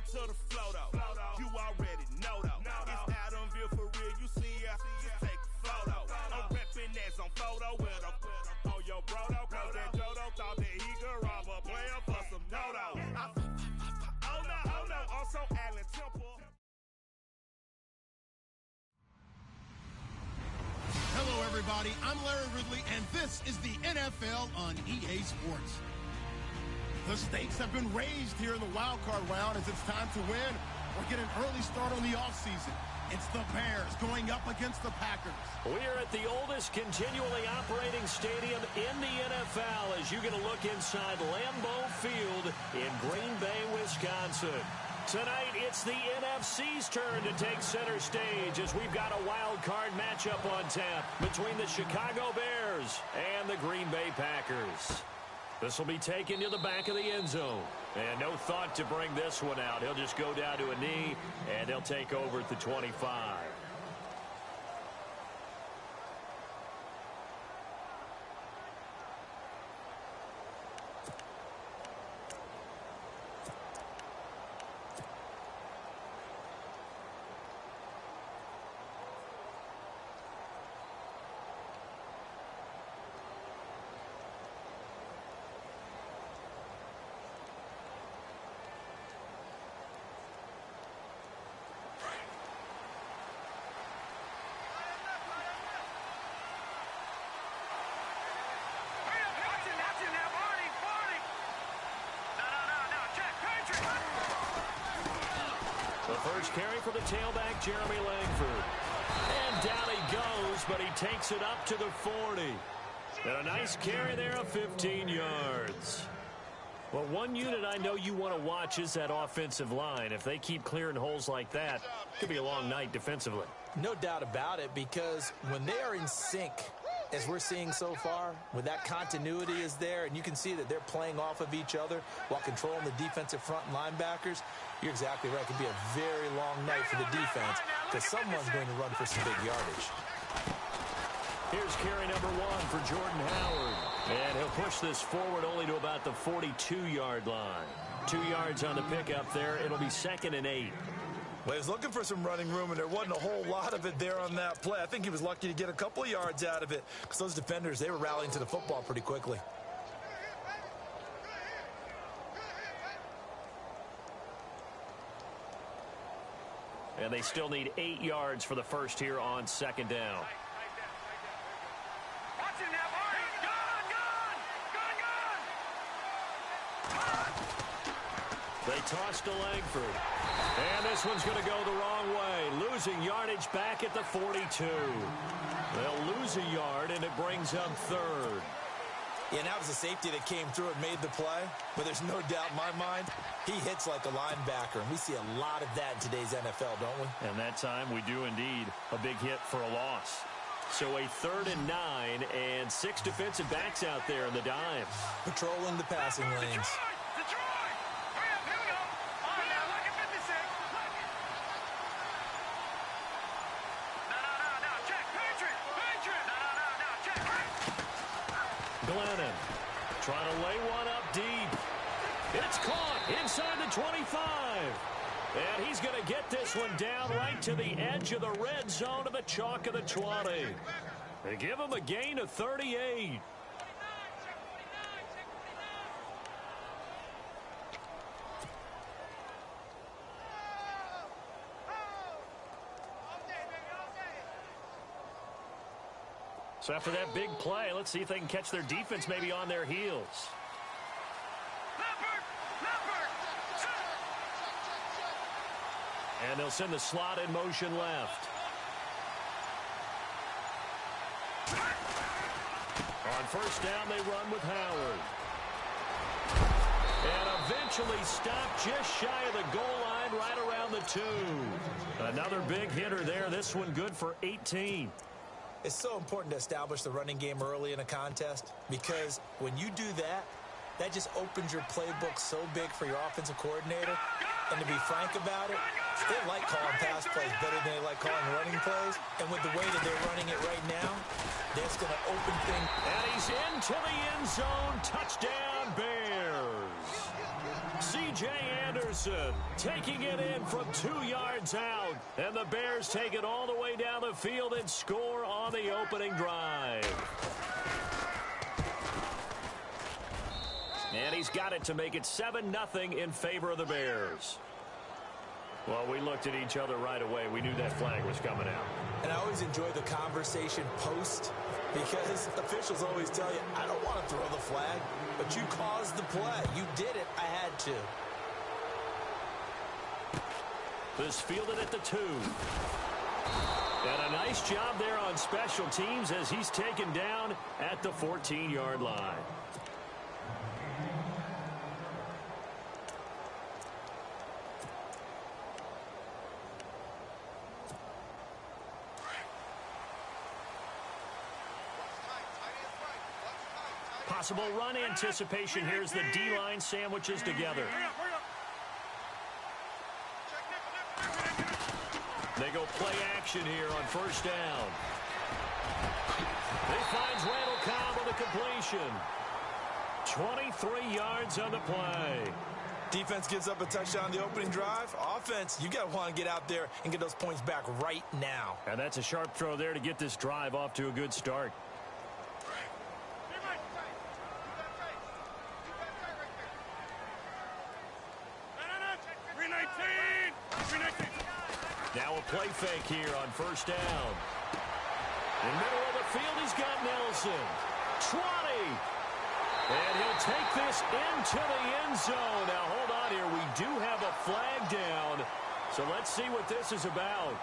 to the flow, though. You already know, though. It's Adamville for real. You see ya, just take a photo. I'm reppin' that's on photo with a on your bro, though. Cause that Jodo thought that he could rob a player for some no-no. Oh no, also Allen Temple. Hello, everybody. I'm Larry Ridley, and this is the NFL on EA Sports. The stakes have been raised here in the wild card round as it's time to win or get an early start on the offseason. It's the Bears going up against the Packers. We are at the oldest continually operating stadium in the NFL as you get a look inside Lambeau Field in Green Bay, Wisconsin. Tonight, it's the NFC's turn to take center stage as we've got a wild card matchup on tap between the Chicago Bears and the Green Bay Packers. This will be taken to the back of the end zone. And no thought to bring this one out. He'll just go down to a knee, and they'll take over at the 25. First carry for the tailback, Jeremy Langford. And down he goes, but he takes it up to the 40. And a nice carry there of 15 yards. Well, one unit I know you want to watch is that offensive line. If they keep clearing holes like that, it could be a long night defensively. No doubt about it, because when they are in sync, as we're seeing so far, when that continuity is there and you can see that they're playing off of each other while controlling the defensive front linebackers, you're exactly right. It could be a very long night for the defense because someone's going to run for some big yardage. Here's carry number 1 for Jordan Howard. And he'll push this forward only to about the 42-yard line. 2 yards on the pickup there. It'll be 2nd and 8. Well, he was looking for some running room, and there wasn't a whole lot of it there on that play. I think he was lucky to get a couple of yards out of it because those defenders, they were rallying to the football pretty quickly. And they still need 8 yards for the first here on 2nd down. They toss to Langford. And this one's going to go the wrong way. Losing yardage back at the 42. They'll lose a yard, and it brings up 3rd. Yeah, and that was a safety that came through and made the play. But there's no doubt in my mind, he hits like a linebacker. And we see a lot of that in today's NFL, don't we? And that time we do indeed. A big hit for a loss. So a 3rd and 9 and 6 defensive backs out there in the dime. Patrolling the passing lanes. Glennon trying to lay one up deep. It's caught inside the 25. And he's going to get this one down right to the edge of the red zone of the chalk of the 20. They give him a gain of 38. So after that big play, let's see if they can catch their defense maybe on their heels. And they'll send the slot in motion left. On first down, they run with Howard. And eventually stopped just shy of the goal line right around the 2. Another big hitter there. This one good for 18. It's so important to establish the running game early in a contest because when you do that, that just opens your playbook so big for your offensive coordinator. And to be frank about it, they like calling pass plays better than they like calling running plays. And with the way that they're running it right now, that's going to open things. And he's into the end zone. Touchdown, Bears. C.J. Anderson Anderson taking it in from 2 yards out. And the Bears take it all the way down the field and score on the opening drive. And he's got it to make it 7-0 in favor of the Bears. Well, we looked at each other right away. We knew that flag was coming out. And I always enjoy the conversation post because officials always tell you, I don't want to throw the flag, but you caused the play. You did it. I had to. This fielded at the 2. And a nice job there on special teams as he's taken down at the 14-yard line. Possible run anticipation. Here's the D-line sandwiches together. They go play action here on first down. He finds Randall Cobb on the completion. 23 yards on the play. Defense gives up a touchdown on the opening drive. Offense, you got to want to get out there and get those points back right now. And that's a sharp throw there to get this drive off to a good start. Now a play fake here on first down. In the middle of the field, he's got Nelson. 20. And he'll take this into the end zone. Now, hold on here. We do have a flag down. So let's see what this is about.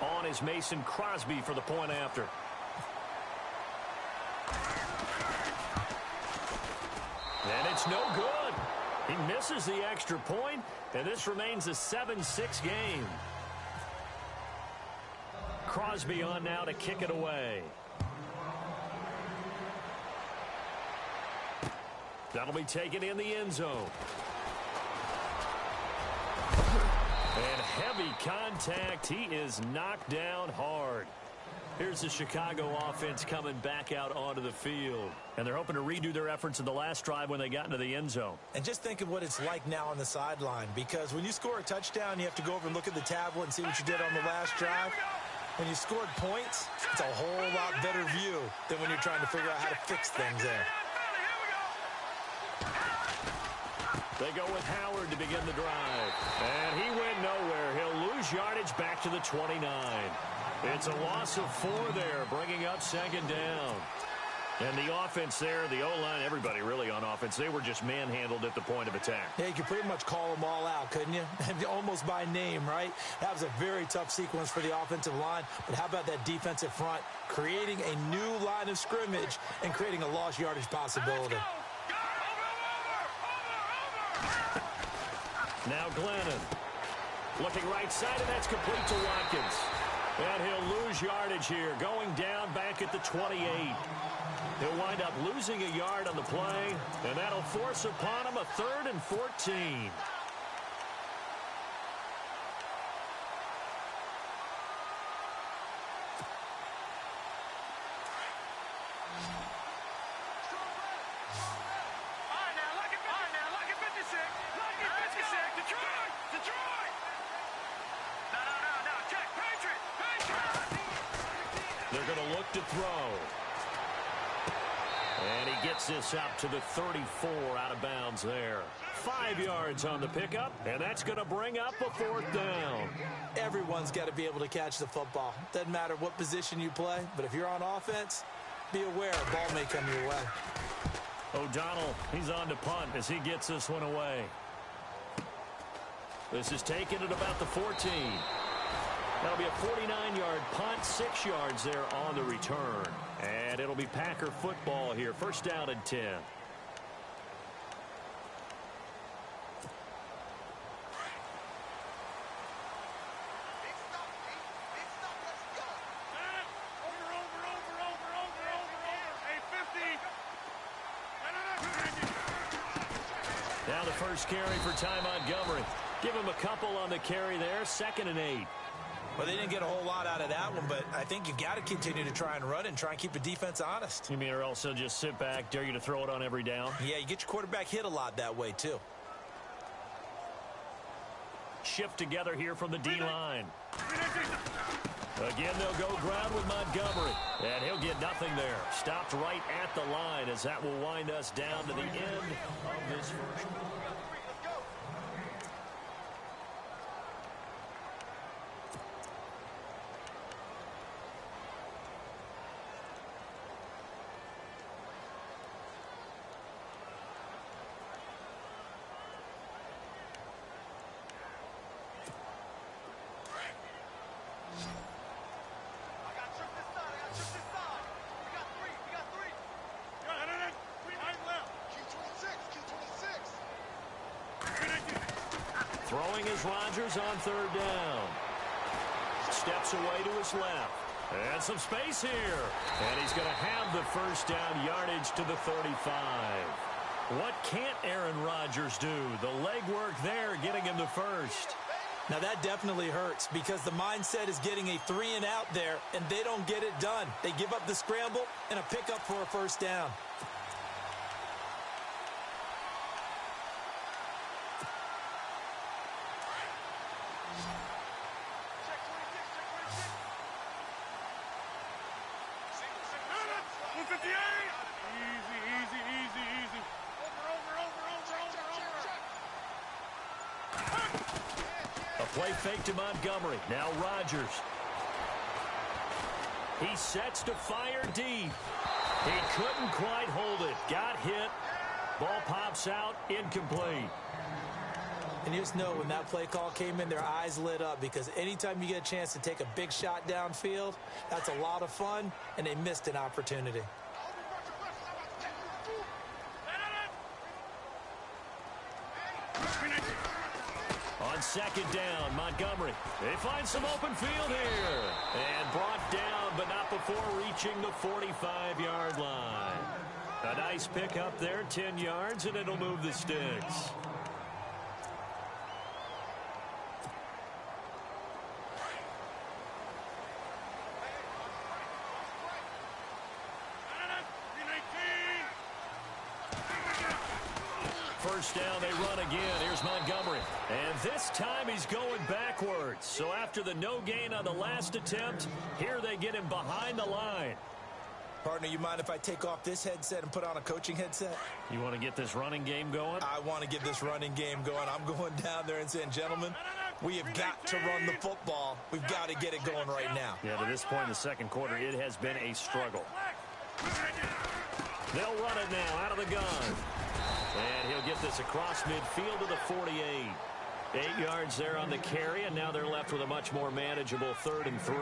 On is Mason Crosby for the point after. And it's no good. He misses the extra point, and this remains a 7-6 game. Crosby on now to kick it away. That'll be taken in the end zone. And heavy contact. He is knocked down hard. Here's the Chicago offense coming back out onto the field. And they're hoping to redo their efforts in the last drive when they got into the end zone. And just think of what it's like now on the sideline, because when you score a touchdown, you have to go over and look at the tablet and see what you did on the last drive. When you scored points, it's a whole lot better view than when you're trying to figure out how to fix things there. They go with Howard to begin the drive. And he went nowhere. He'll lose yardage back to the 29. It's a loss of 4 there, bringing up second down. And the offense there, the O-line, everybody really on offense, they were just manhandled at the point of attack. Yeah, you could pretty much call them all out, couldn't you? Almost by name, right? That was a very tough sequence for the offensive line. But how about that defensive front creating a new line of scrimmage and creating a lost yardage possibility? Now Glennon looking right side, and that's complete to Watkins. And he'll lose yardage here, going down back at the 28. He'll wind up losing a yard on the play, and that'll force upon him a 3rd and 14. They're going to look to throw. And he gets this up to the 34 out of bounds there. 5 yards on the pickup, and that's going to bring up a 4th down. Everyone's got to be able to catch the football. Doesn't matter what position you play, but if you're on offense, be aware a ball may come your way. O'Donnell, he's on to punt as he gets this one away. This is taken at about the 14. That'll be a 49-yard punt, 6 yards there on the return. And it'll be Packer football here. First down and 10. Now the first carry for Ty Montgomery. Give him a couple on the carry there. 2nd and 8. Well, they didn't get a whole lot out of that one, but I think you've got to continue to try and run it and try and keep the defense honest. You mean or else they'll just sit back, dare you to throw it on every down? Yeah, you get your quarterback hit a lot that way, too. Shift together here from the D-line. Again, they'll go ground with Montgomery. And he'll get nothing there. Stopped right at the line as that will wind us down to the end of this first quarter. Throwing is Rodgers on third down. Steps away to his left. And some space here. And he's going to have the first down yardage to the 35. What can't Aaron Rodgers do? The legwork there getting him the first. Now that definitely hurts because the mindset is getting a 3-and-out there, and they don't get it done. They give up the scramble and a pickup for a first down. Play fake to Montgomery. Now Rodgers. He sets to fire deep. He couldn't quite hold it. Got hit. Ball pops out. Incomplete. And you just know when that play call came in, their eyes lit up because anytime you get a chance to take a big shot downfield, that's a lot of fun, and they missed an opportunity. On second down, Montgomery. They find some open field here. And brought down, but not before reaching the 45-yard line. A nice pickup there, 10 yards, and it'll move the sticks. First down, they run again. Here's Montgomery. And this time he's going backwards. So after the no gain on the last attempt, here they get him behind the line. Partner, you mind if I take off this headset and put on a coaching headset? You want to get this running game going? I want to get this running game going. I'm going down there and saying, gentlemen, we have got to run the football. We've got to get it going right now. Yeah, to this point in the second quarter, it has been a struggle. They'll run it now out of the gun. And he'll get this across midfield to the 48. 8 yards there on the carry, and now they're left with a much more manageable 3rd and 3.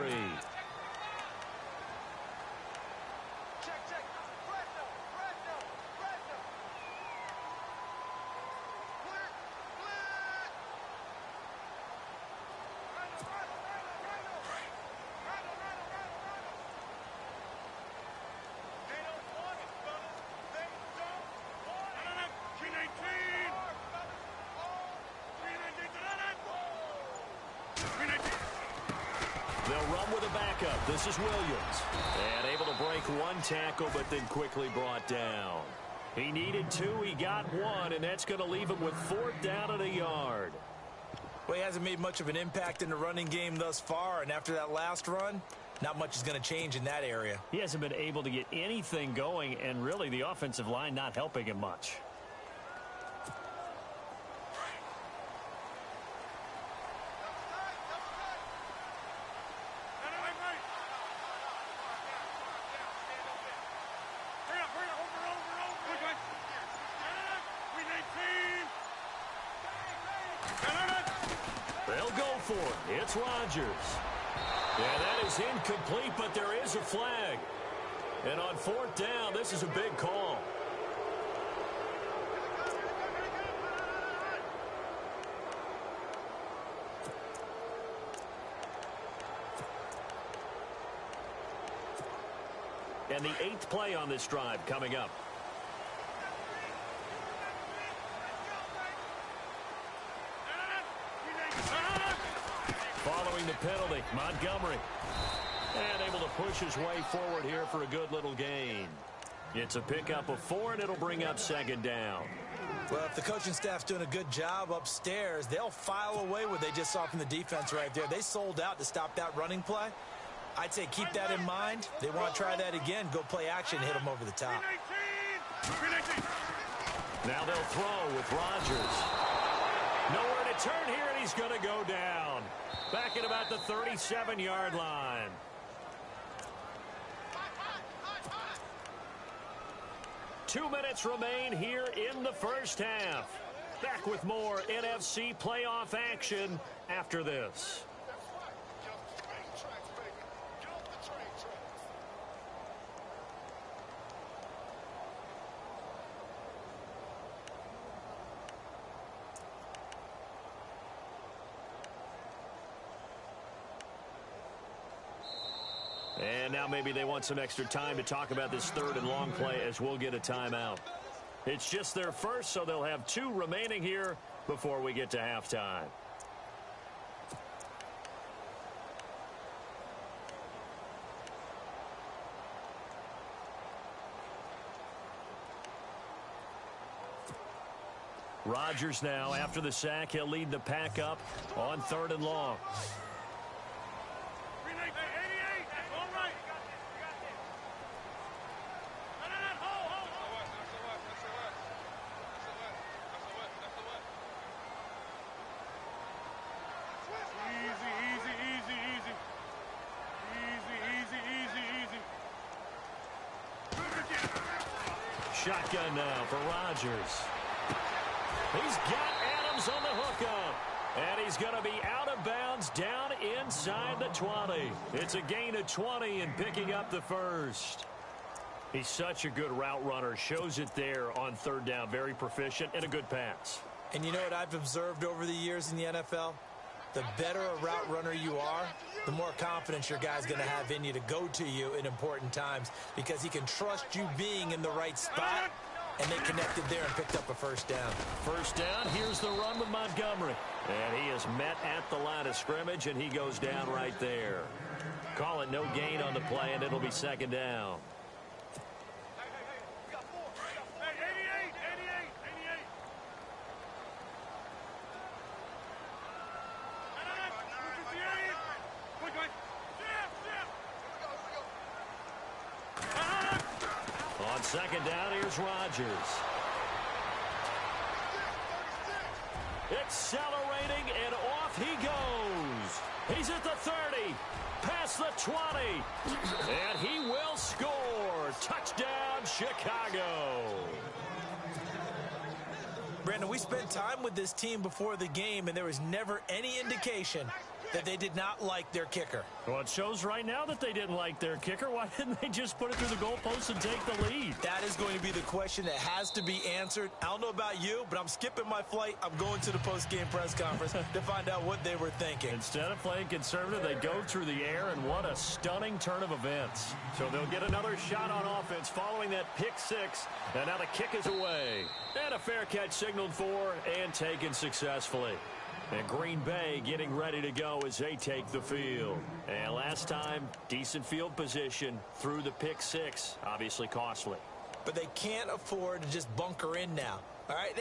They'll run with a backup. This is Williams. And able to break one tackle, but then quickly brought down. He needed 2. He got 1, and that's going to leave him with 4th down and a yard. Well, he hasn't made much of an impact in the running game thus far, and after that last run, not much is going to change in that area. He hasn't been able to get anything going, and really the offensive line not helping him much. They'll go for it. It's Rodgers. Yeah, that is incomplete, but there is a flag. And on 4th down, this is a big call. And the 8th play on this drive coming up. Following the penalty. Montgomery. And able to push his way forward here for a good little gain. It's a pickup of 4, and it'll bring up second down. Well, if the coaching staff's doing a good job upstairs, they'll file away what they just saw from the defense right there. They sold out to stop that running play. I'd say keep that in mind. They want to try that again. Go play action, hit them over the top. Now they'll throw with Rodgers. Nowhere to turn here, and he's going to go down. Back at about the 37-yard line. Two minutes remain here in the first half. Back with more NFC playoff action after this. And now maybe they want some extra time to talk about this third and long play as we'll get a timeout. It's just their first, so they'll have 2 remaining here before we get to halftime. Rodgers now, after the sack, he'll lead the pack up on 3rd and long. Shotgun now for Rodgers. He's got Adams on the hookup. And he's going to be out of bounds down inside the 20. It's a gain of 20 and picking up the first. He's such a good route runner. Shows it there on 3rd down. Very proficient and a good pass. And you know what I've observed over the years in the NFL? The better a route runner you are, the more confidence your guy's going to have in you to go to you in important times because he can trust you being in the right spot, and they connected there and picked up a first down. First down, here's the run with Montgomery. And he is met at the line of scrimmage, and he goes down right there. Call it no gain on the play, and it'll be second down. On second down, here's Rodgers. Accelerating, and off he goes. He's at the 30, past the 20, and he will score. Touchdown, Chicago. Brandon, we spent time with this team before the game, and there was never any indication that they did not like their kicker. Well, it shows right now that they didn't like their kicker. Why didn't they just put it through the goalpost and take the lead? That is going to be the question that has to be answered. I don't know about you, but I'm skipping my flight. I'm going to the post-game press conference to find out what they were thinking. Instead of playing conservative, they go through the air, and what a stunning turn of events. So they'll get another shot on offense following that pick six, and now the kick is away. And a fair catch signaled for and taken successfully. And Green Bay getting ready to go as they take the field. And last time, decent field position through the pick six. Obviously costly. But they can't afford to just bunker in now. All right,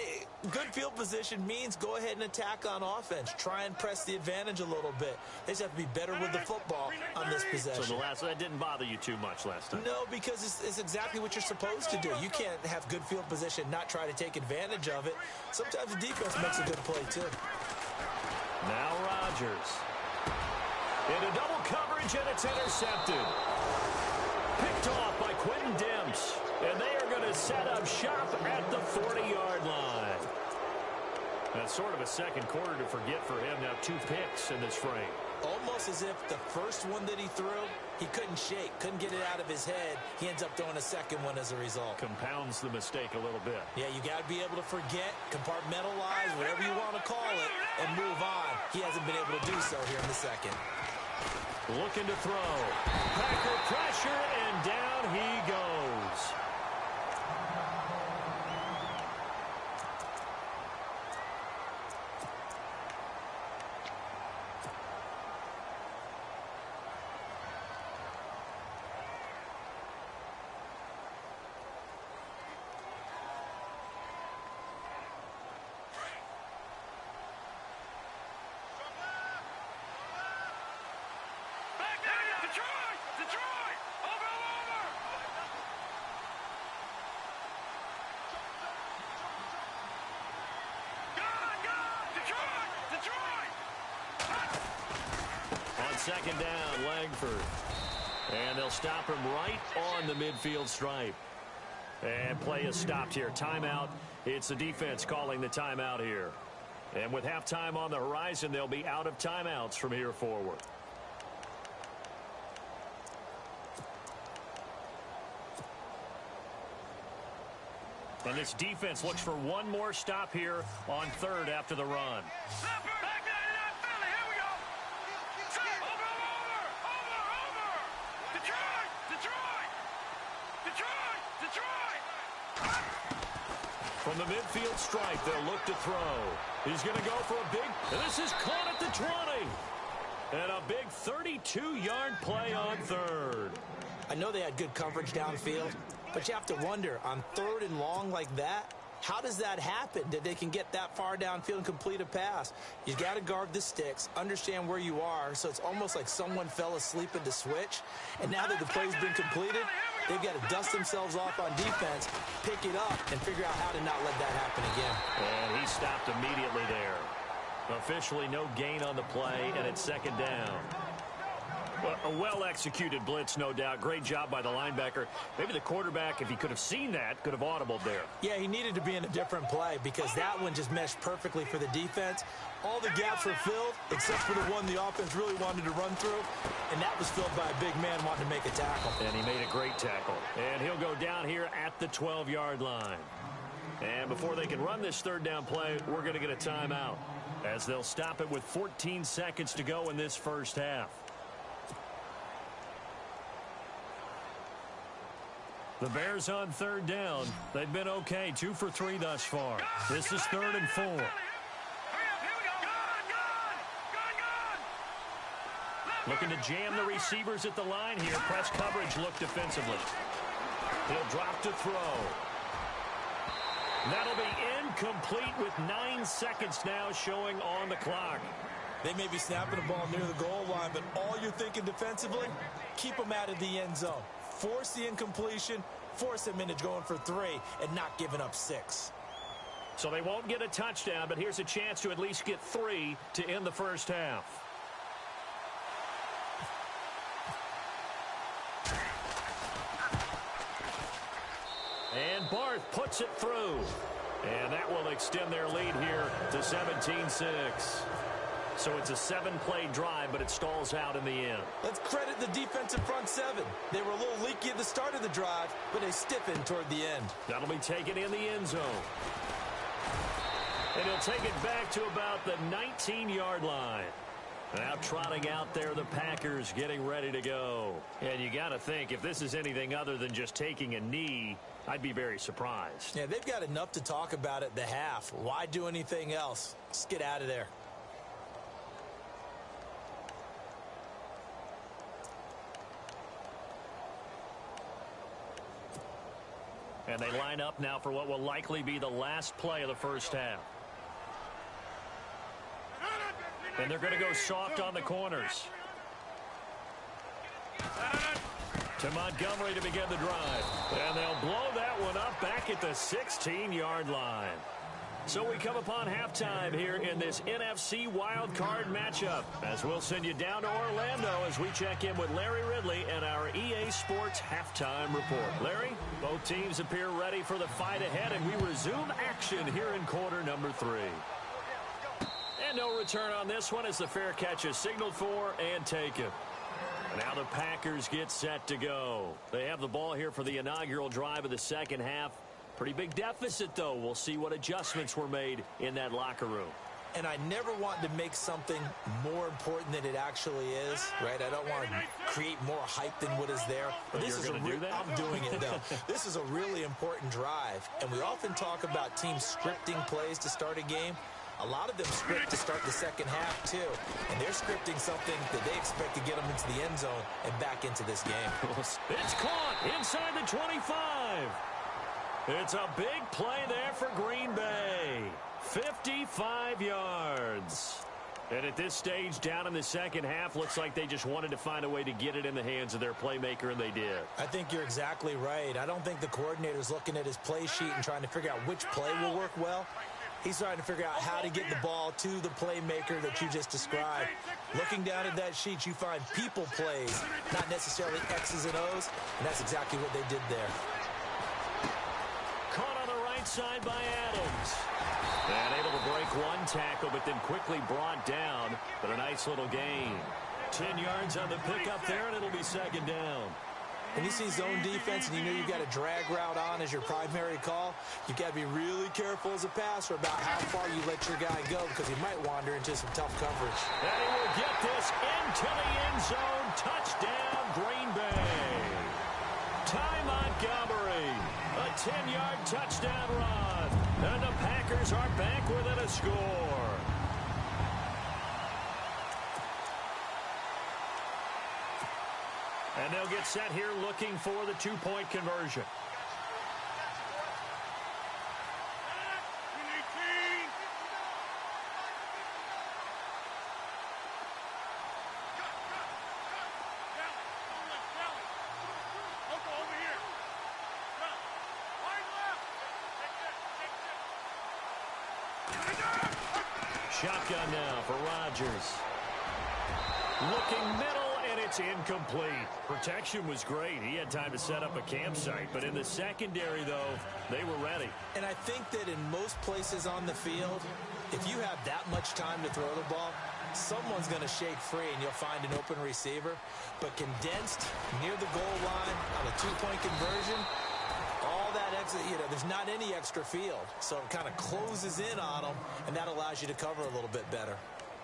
good field position means go ahead and attack on offense. Try and press the advantage a little bit. They just have to be better with the football on this possession. So that didn't bother you too much last time? No, because it's exactly what you're supposed to do. You can't have good field position, not try to take advantage of it. Sometimes the defense makes a good play, too. Now Rodgers. Into double coverage, and it's intercepted. Picked off by Quentin Demps. And they are going to set up shop at the 40-yard line. That's sort of a second quarter to forget for him. Now 2 picks in this frame. Almost as if the first one that he threw, he couldn't shake, couldn't get it out of his head. He ends up throwing a second one as a result. Compounds the mistake a little bit. Yeah, you got to be able to forget, compartmentalize, whatever you want to call it, and move on. He hasn't been able to do so here in the second. Looking to throw. Packer pressure, and down he goes. second down, Langford. And they'll stop him right on the midfield stripe. And play is stopped here. Timeout. It's the defense calling the timeout here. And with halftime on the horizon, they'll be out of timeouts from here forward. And this defense looks for one more stop here on third after the run. From the midfield stripe, they'll look to throw. He's going to go for a big, and this is caught at the 20. And a big 32-yard play on third. I know they had good coverage downfield, but you have to wonder, on third and long like that, how does that happen that they can get that far downfield and complete a pass? You got to guard the sticks, understand where you are, so it's almost like someone fell asleep at the switch, and now that the play's been completed, they've got to dust themselves off on defense, pick it up, and figure out how to not let that happen again. And he stopped immediately there. Officially no gain on the play, and it's second down. A well-executed blitz, no doubt. Great job by the linebacker. Maybe the quarterback, if he could have seen that, could have audibled there. Yeah, he needed to be in a different play because that one just meshed perfectly for the defense. All the gaps were filled except for the one the offense really wanted to run through, and that was filled by a big man wanting to make a tackle. And he made a great tackle. And he'll go down here at the 12-yard line. And before they can run this third down play, we're going to get a timeout as they'll stop it with 14 seconds to go in this first half. The Bears on third down. They've been okay, 2 for 3 thus far. This is 3rd and 4. Looking to jam the receivers at the line here. Press coverage look defensively. He'll drop to throw. That'll be incomplete with 9 seconds now showing on the clock. They may be snapping the ball near the goal line, but all you're thinking defensively, keep them out of the end zone. Force the incompletion, force them into going for 3, and not giving up 6. So they won't get a touchdown, but here's a chance to at least get 3 to end the first half. And Barth puts it through. And that will extend their lead here to 17-6. So it's a 7-play drive, but it stalls out in the end. Let's credit the defensive front 7. They were a little leaky at the start of the drive, but they stiffened toward the end. That'll be taken in the end zone. And he'll take it back to about the 19-yard line. Now trotting out there, the Packers getting ready to go. And you got to think, if this is anything other than just taking a knee, I'd be very surprised. Yeah, they've got enough to talk about at the half. Why do anything else? Let's get out of there. And they line up now for what will likely be the last play of the first half. And they're going to go soft on the corners. To Montgomery to begin the drive. And they'll blow that one up back at the 16-yard line. So we come upon halftime here in this NFC wildcard matchup, as we'll send you down to Orlando as we check in with Larry Ridley and our EA Sports halftime report. Larry, both teams appear ready for the fight ahead, and we resume action here in quarter number 3. And no return on this one as the fair catch is signaled for and taken. Now the Packers get set to go. They have the ball here for the inaugural drive of the second half. Pretty big deficit, though. We'll see what adjustments were made in that locker room. And I never want to make something more important than it actually is, right? I don't want to create more hype than what is there. But this is do that? I'm doing it, though. This is a really important drive. And we often talk about teams scripting plays to start a game. A lot of them script to start the second half, too. And they're scripting something that they expect to get them into the end zone and back into this game. It's caught inside the 25. It's a big play there for Green Bay. 55 yards. And at this stage, down in the second half, looks like they just wanted to find a way to get it in the hands of their playmaker, and they did. I think you're exactly right. I don't think the coordinator's looking at his play sheet and trying to figure out which play will work well. He's trying to figure out how to get the ball to the playmaker that you just described. Looking down at that sheet, you find people plays, not necessarily X's and O's, and that's exactly what they did there. Caught on the right side by Adams. And able to break one tackle, but then quickly brought down. But a nice little gain. 10 yards on the pickup there, and it'll be second down. When you see zone defense and you know you've got a drag route on as your primary call, you've got to be really careful as a passer about how far you let your guy go because he might wander into some tough coverage. And he will get this into the end zone. Touchdown, Green Bay. Ty Montgomery, a 10-yard touchdown run. And the Packers are back within a score. And they'll get set here looking for the two-point conversion. Shotgun now for Rodgers. Looking middle. It's incomplete. Protection was great. He had time to set up a campsite. But in the secondary, though, they were ready. And I think that in most places on the field, if you have that much time to throw the ball, someone's going to shake free and you'll find an open receiver. But condensed near the goal line on a two-point conversion, all that extra, there's not any extra field. So it kind of closes in on them, and that allows you to cover a little bit better.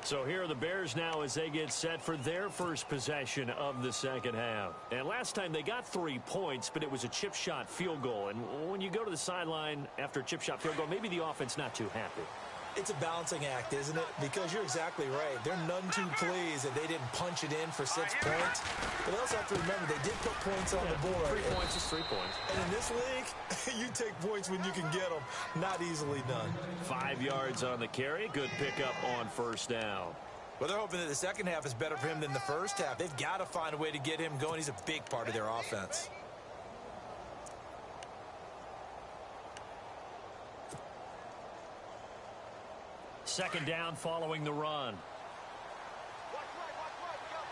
So here are the Bears now as they get set for their first possession of the second half. And last time they got 3 points, but it was a chip shot field goal. And when you go to the sideline after a chip shot field goal, maybe the offense not too happy. It's a balancing act, isn't it? Because you're exactly right. They're none too pleased that they didn't punch it in for 6 points. But they also have to remember they did put points on the board. 3 points is 3 points. And in this league, you take points when you can get them. Not easily done. 5 yards on the carry. Good pickup on first down. Well, they're hoping that the second half is better for him than the first half. They've got to find a way to get him going. He's a big part of their offense. Second down following the run.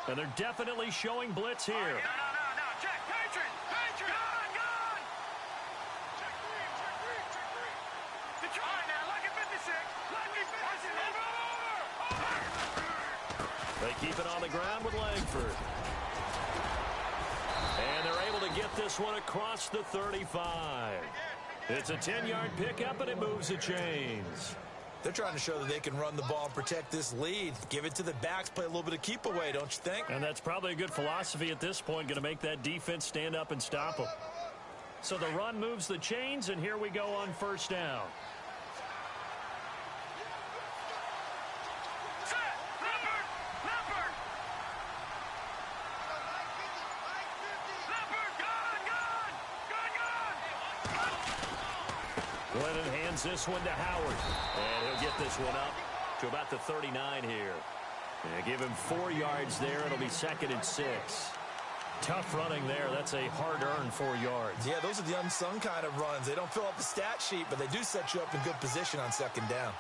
And they're definitely showing blitz here. No. Check. Patron. Gone. Check three. Detroit now. Lucky 56. Lucky 56. They keep it on the ground with Langford. And they're able to get this one across the 35. It's a 10-yard pickup, and it moves the chains. They're trying to show that they can run the ball and protect this lead. Give it to the backs, play a little bit of keep away, don't you think? And that's probably a good philosophy at this point, going to make that defense stand up and stop them. So the run moves the chains, and here we go on first down. Glennon hands this one to Howard. And he'll get this one up to about the 39 here. And give him 4 yards there. It'll be second and 6. Tough running there. That's a hard-earned 4 yards. Yeah, those are the unsung kind of runs. They don't fill up the stat sheet, but they do set you up in good position on second down.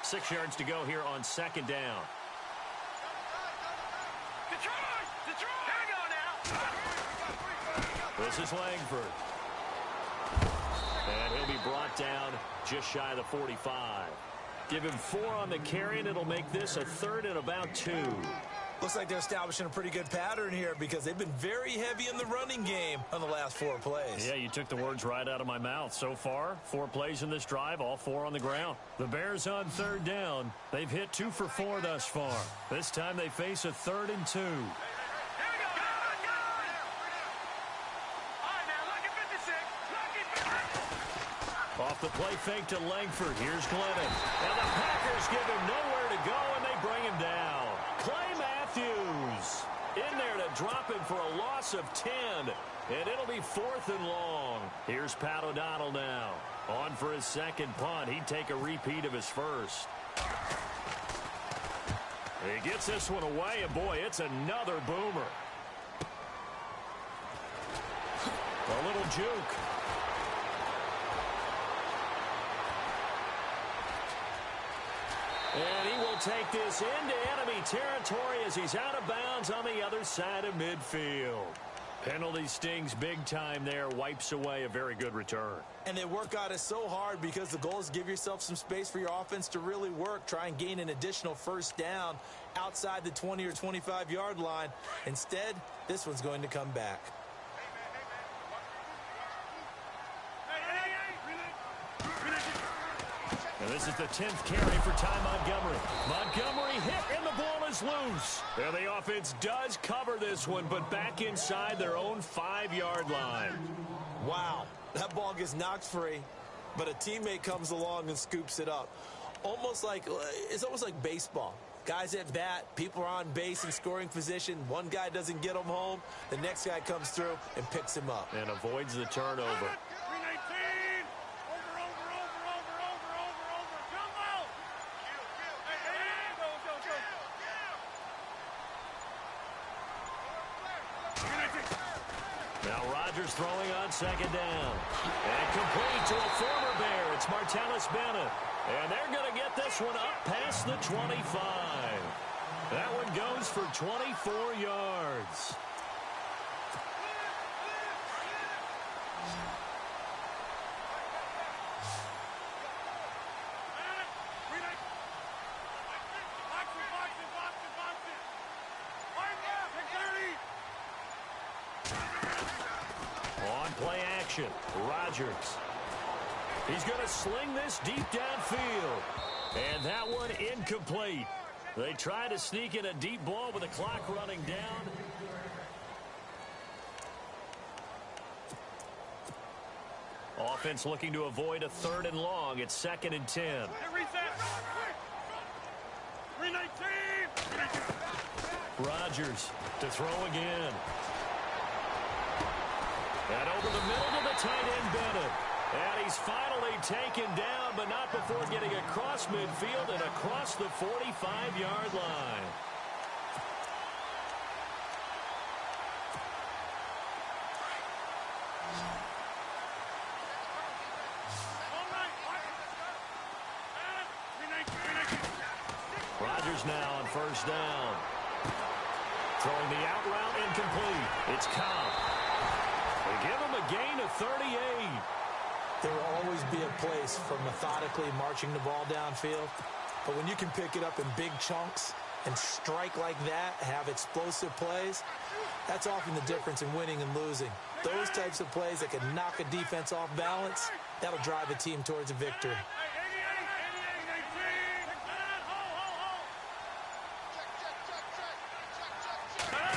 Six yards to go here on second down. Detroit! Here we go now. This is Langford. And he'll be brought down just shy of the 45. Give him 4 on the carry, and it'll make this a third and about 2. Looks like they're establishing a pretty good pattern here because they've been very heavy in the running game on the last 4 plays. Yeah, you took the words right out of my mouth. So far, 4 plays in this drive, all 4 on the ground. The Bears on third down. They've hit 2 for 4 thus far. This time they face a 3rd and 2. Off the play fake to Langford. Here's Glennon. And the Packers give him nowhere to go, and they bring him down. Clay Matthews In there to drop him for a loss of 10. And it'll be 4th and long. Here's Pat O'Donnell now. On for his second punt. He'd take a repeat of his first. He gets this one away, and boy, it's another boomer. A little juke. And he will take this into enemy territory as he's out of bounds on the other side of midfield. Penalty stings big time there, wipes away a very good return. And they work on it so hard because the goal is to give yourself some space for your offense to really work. Try and gain an additional first down outside the 20 or 25-yard line. Instead, this one's going to come back. And this is the 10th carry for Ty Montgomery. Montgomery hit, and the ball is loose. And the offense does cover this one, but back inside their own 5-yard line. Wow, that ball gets knocked free, but a teammate comes along and scoops it up. It's almost like baseball. Guys at bat, people are on base in scoring position. One guy doesn't get him home. The next guy comes through and picks him up. And avoids the turnover. Now Rodgers throwing on second down. And complete to a former Bear. It's Martellus Bennett. And they're going to get this one up past the 25. That one goes for 24 yards. On play action, Rodgers. He's going to sling this deep downfield. And that one incomplete. They try to sneak in a deep ball with the clock running down. Offense looking to avoid a 3rd and long. It's 2nd and 10. Rodgers to throw again. And over the middle to the tight end, Bennett. And he's finally taken down, but not before getting across midfield and across the 45-yard line. Rodgers now on first down. Throwing the out route incomplete. It's Cobb. They give him a gain of 38. There will always be a place for methodically marching the ball downfield. But when you can pick it up in big chunks and strike like that, have explosive plays, that's often the difference in winning and losing. Those types of plays that can knock a defense off balance, that'll drive a team towards a victory.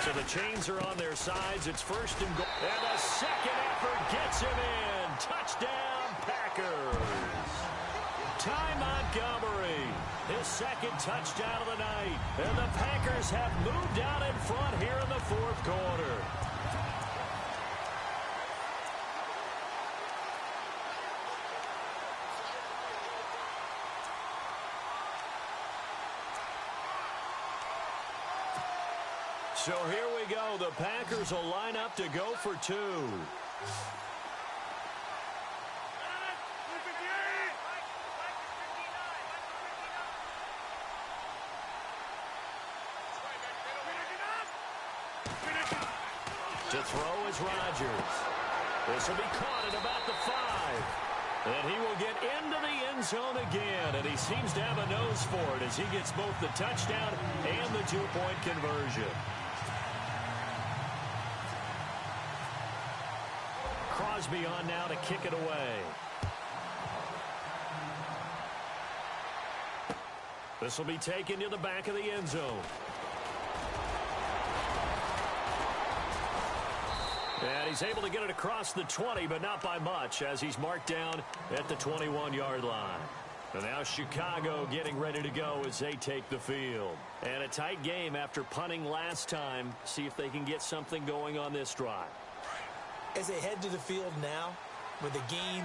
So the chains are on their sides. It's 1st and goal. And a second effort gets him in. Touchdown, Packers. Ty Montgomery, his 2nd touchdown of the night. And the Packers have moved out in front here in the 4th quarter. So here we go. The Packers will line up to go for 2. To throw is Rodgers. This will be caught at about the 5. And he will get into the end zone again. And he seems to have a nose for it as he gets both the touchdown and the 2-point conversion. Crosby on now to kick it away. This will be taken to the back of the end zone. And he's able to get it across the 20, but not by much, as he's marked down at the 21-yard line. And now Chicago getting ready to go as they take the field. And a tight game after punting last time. See if they can get something going on this drive. As they head to the field now, with the game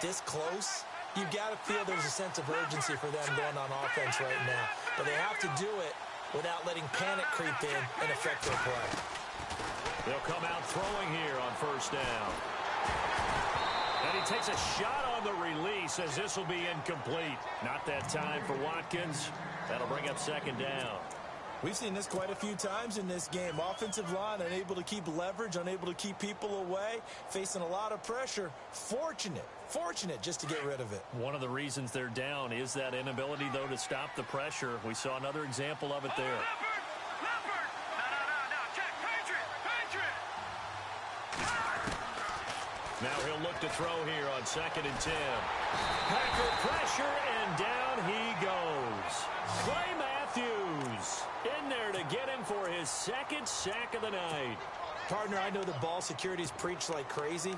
this close, you've got to feel there's a sense of urgency for them going on offense right now. But they have to do it without letting panic creep in and affect their play. They'll come out throwing here on first down. And he takes a shot on the release as this will be incomplete. Not that time for Watkins. That'll bring up second down. We've seen this quite a few times in this game. Offensive line unable to keep leverage, unable to keep people away, facing a lot of pressure. Fortunate just to get rid of it. One of the reasons they're down is that inability, though, to stop the pressure. We saw another example of it there. Now he'll look to throw here on 2nd and 10. Packer pressure, and down he goes. Clay Matthews in there to get him for his second sack of the night. Partner, I know the ball security's preached like crazy,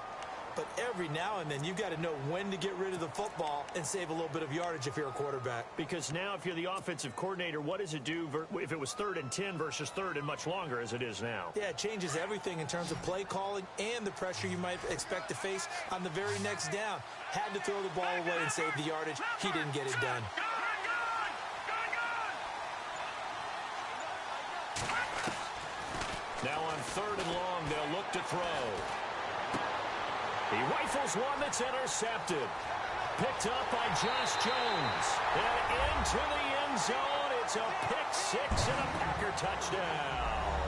but every now and then you've got to know when to get rid of the football and save a little bit of yardage if you're a quarterback. Because now if you're the offensive coordinator, what does it do if it was 3rd and 10 versus 3rd and much longer as it is now? Yeah, it changes everything in terms of play calling and the pressure you might expect to face on the very next down. Had to throw the ball away and save the yardage. He didn't get it done. Now on 3rd and long, they'll look to throw. He rifles one that's intercepted. Picked up by Josh Jones. And into the end zone. It's a pick six and a Packer touchdown.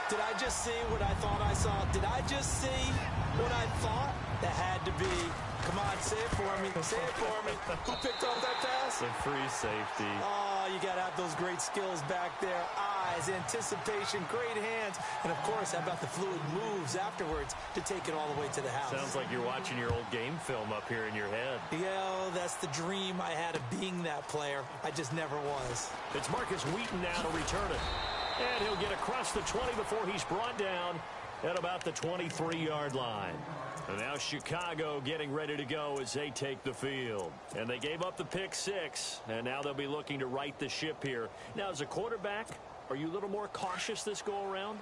Did I just see what I thought I saw? Did I just see what I thought? That had to be. Come on, say it for me. Say it for me. Who picked off that pass? The free safety. Oh, you got to have those great skills back there. Eyes, anticipation, great hands. And, of course, how about the fluid moves afterwards to take it all the way to the house? Sounds like you're watching your old game film up here in your head. Yeah, that's the dream I had of being that player. I just never was. It's Marcus Wheaton now to return it. And he'll get across the 20 before he's brought down at about the 23-yard line. And now Chicago getting ready to go as they take the field. And they gave up the pick six, and now they'll be looking to right the ship here. Now, as a quarterback, are you a little more cautious this go-around?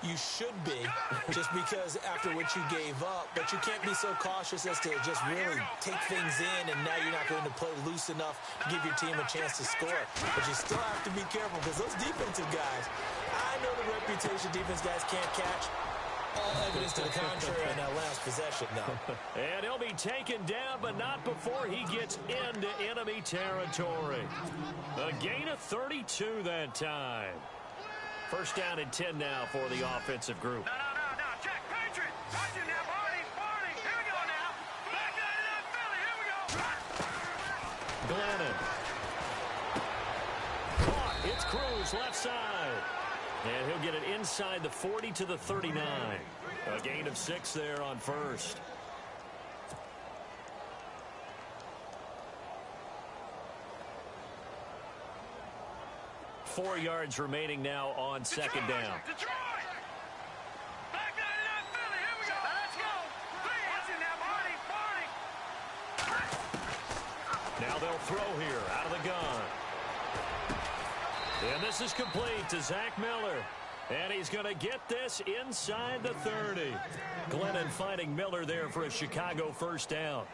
You should be, just because after what you gave up. But you can't be so cautious as to just really take things in, and now you're not going to play loose enough to give your team a chance to score. But you still have to be careful, because those defensive guys, I know the reputation defense guys can't catch. All evidence to the contrary on that last possession, though. And he'll be taken down, but not before he gets into enemy territory. A gain of 32 that time. First down and 10 now for the offensive group. No. Check, Patriot. Watch him now, Barney. Here we go now. Back out of that Philly. Here we go. Glennon. Caught. It's Cruz, left side. And he'll get it inside the 40 to the 39. A gain of 6 there on first. Four yards remaining now on second down. Detroit. Back out of that Philly. Here we go. Let's go. Watch him now, Barney. Now they'll throw here out of the gun. And this is complete to Zach Miller. And he's going to get this inside the 30. Glennon finding Miller there for a Chicago first down.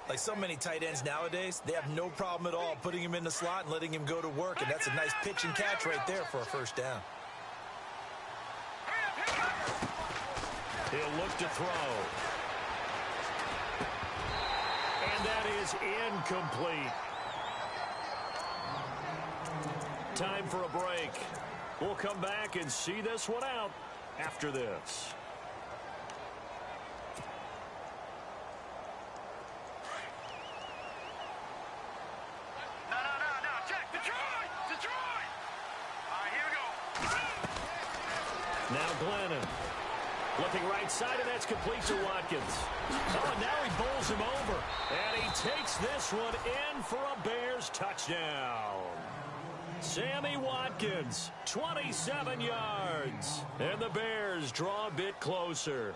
Like so many tight ends nowadays, they have no problem at all putting him in the slot and letting him go to work. And that's a nice pitch and catch right there for a first down. He'll look to throw. And that is incomplete. Time for a break. We'll come back and see this one out after this. No. Check. Detroit. All right, here we go. Now Glennon. Looking right side, and that's complete to Watkins. Oh, and now he bowls him over. And he takes this one in for a Bears touchdown. Sammy Watkins, 27 yards. And the Bears draw a bit closer.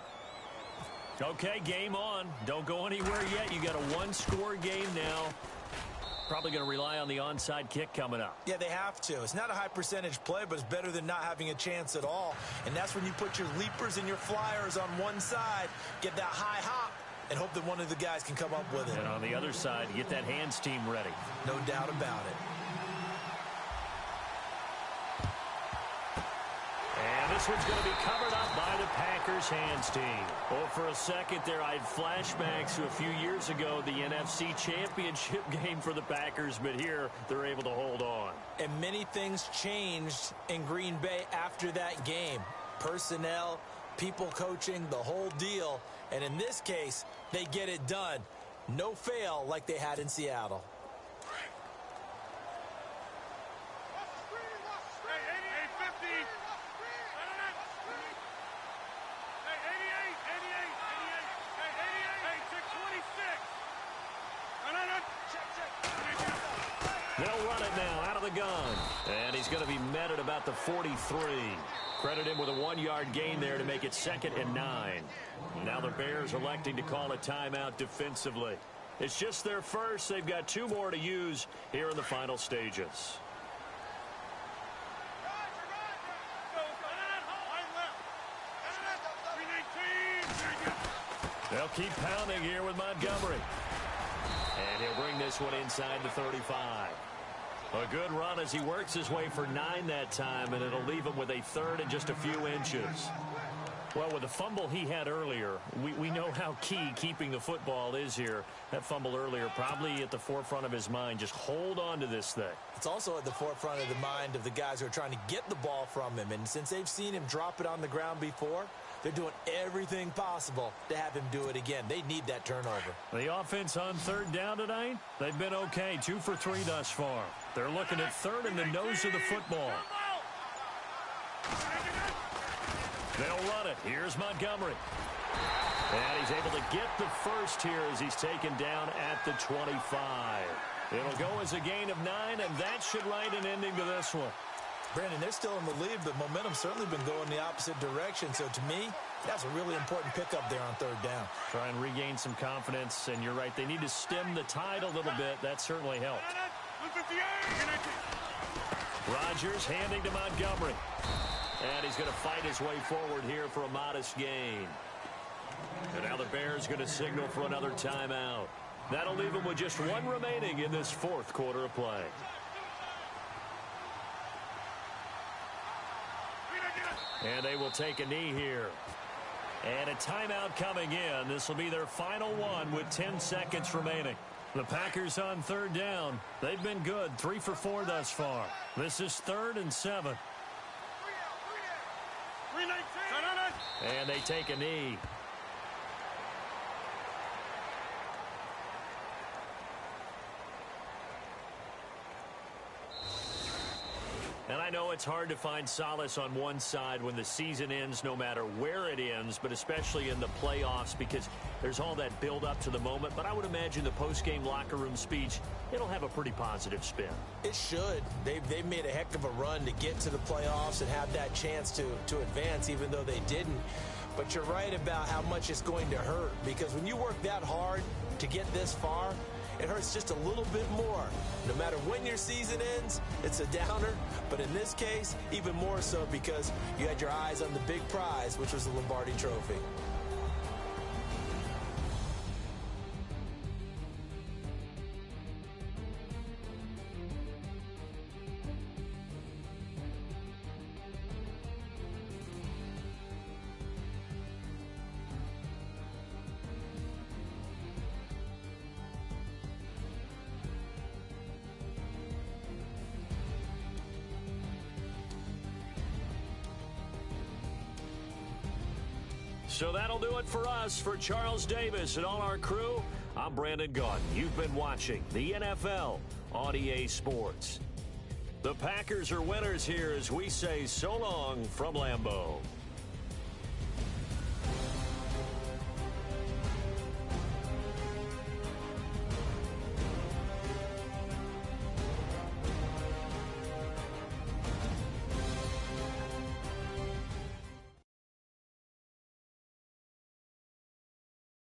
Okay, game on. Don't go anywhere yet. You got a one-score game now. Probably going to rely on the onside kick coming up. Yeah, they have to. It's not a high percentage play, but it's better than not having a chance at all. And that's when you put your leapers and your flyers on one side, get that high hop, and hope that one of the guys can come up with it. And on the other side, get that hands team ready. No doubt about it. And this one's going to be covered up by the Packers hands team. Well, for a second there, I had flashbacks to a few years ago, the NFC Championship game for the Packers, but here they're able to hold on. And many things changed in Green Bay after that game. Personnel, people coaching, the whole deal. And in this case, they get it done. No fail like they had in Seattle. They'll run it now out of the gun. And he's going to be met at about the 43. Credit him with a 1-yard gain there to make it 2nd and 9. Now the Bears electing to call a timeout defensively. It's just their first. They've got 2 more to use here in the final stages. They'll keep pounding here with Montgomery. And he'll bring this one inside the 35. A good run as he works his way for 9 that time, and it'll leave him with a 3rd and just a few inches. Well, with the fumble he had earlier, we know how key keeping the football is here. That fumble earlier probably at the forefront of his mind. Just hold on to this thing. It's also at the forefront of the mind of the guys who are trying to get the ball from him. And since they've seen him drop it on the ground before, they're doing everything possible to have him do it again. They need that turnover. The offense on 3rd down tonight, they've been okay. 2 for 3 thus far. They're looking at 3rd in the nose of the football. They'll run it. Here's Montgomery. And he's able to get the first here as he's taken down at the 25. It'll go as a gain of 9, and that should write an ending to this one. Brandon, they're still in the lead, but momentum's certainly been going the opposite direction. So to me, that's a really important pickup there on 3rd down. Try and regain some confidence, and you're right. They need to stem the tide a little bit. That certainly helped. Rodgers handing to Montgomery. And he's going to fight his way forward here for a modest gain. And now the Bears going to signal for another timeout. That'll leave him with just 1 remaining in this 4th quarter of play. And they will take a knee here. And a timeout coming in. This will be their final one with 10 seconds remaining. The Packers on 3rd down. They've been good. 3 for 4 thus far. This is 3rd and 7. And they take a knee. And I know it's hard to find solace on one side when the season ends, no matter where it ends, but especially in the playoffs, because there's all that build up to the moment. But I would imagine the post-game locker room speech, it'll have a pretty positive spin. It should. They've made a heck of a run to get to the playoffs and have that chance to advance, even though they didn't. But you're right about how much it's going to hurt, because when you work that hard to get this far, it hurts just a little bit more. No matter when your season ends, it's a downer. But in this case, even more so because you had your eyes on the big prize, which was the Lombardi Trophy. So that'll do it for us. For Charles Davis and all our crew, I'm Brandon Gaudin. You've been watching the NFL on EA Sports. The Packers are winners here as we say so long from Lambeau.